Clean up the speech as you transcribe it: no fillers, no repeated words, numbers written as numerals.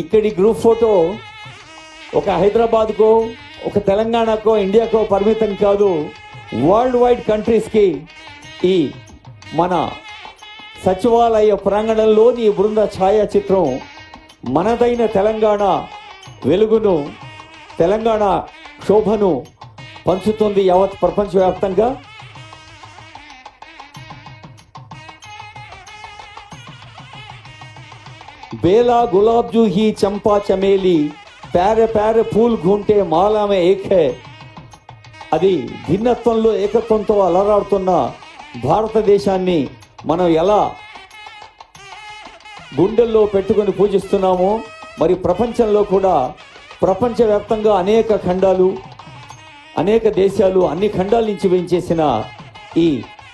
ఇక్కడి group photo ఒక హైదరాబాద్కో ఒక తెలంగాణకో ఇండియాకో పరిమితం కాదు, వరల్డ్ వైడ్ కంట్రీస్కి ఈ మన సచివాలయ ప్రాంగణంలోని ఈ బృంద ఛాయాచిత్రం మనదైన తెలంగాణ వెలుగును, తెలంగాణ శోభను పంచుతుంది యావత్ ప్రపంచవ్యాప్తంగా. बेला गुलाब जूही चंपा चमेली प्यारे प्यारे फूल घूंटे माला में एक है. అది భిన్నత్వంలో ఏకత్వంతో అలరాడుతున్న భారతదేశాన్ని మనం ఎలా గుండెల్లో పెట్టుకొని పూజిస్తున్నామో, మరి ప్రపంచంలో కూడా ప్రపంచవ్యాప్తంగా అనేక ఖండాలు, అనేక దేశాలు, అన్ని ఖండాల నుంచి వేయించేసిన ఈ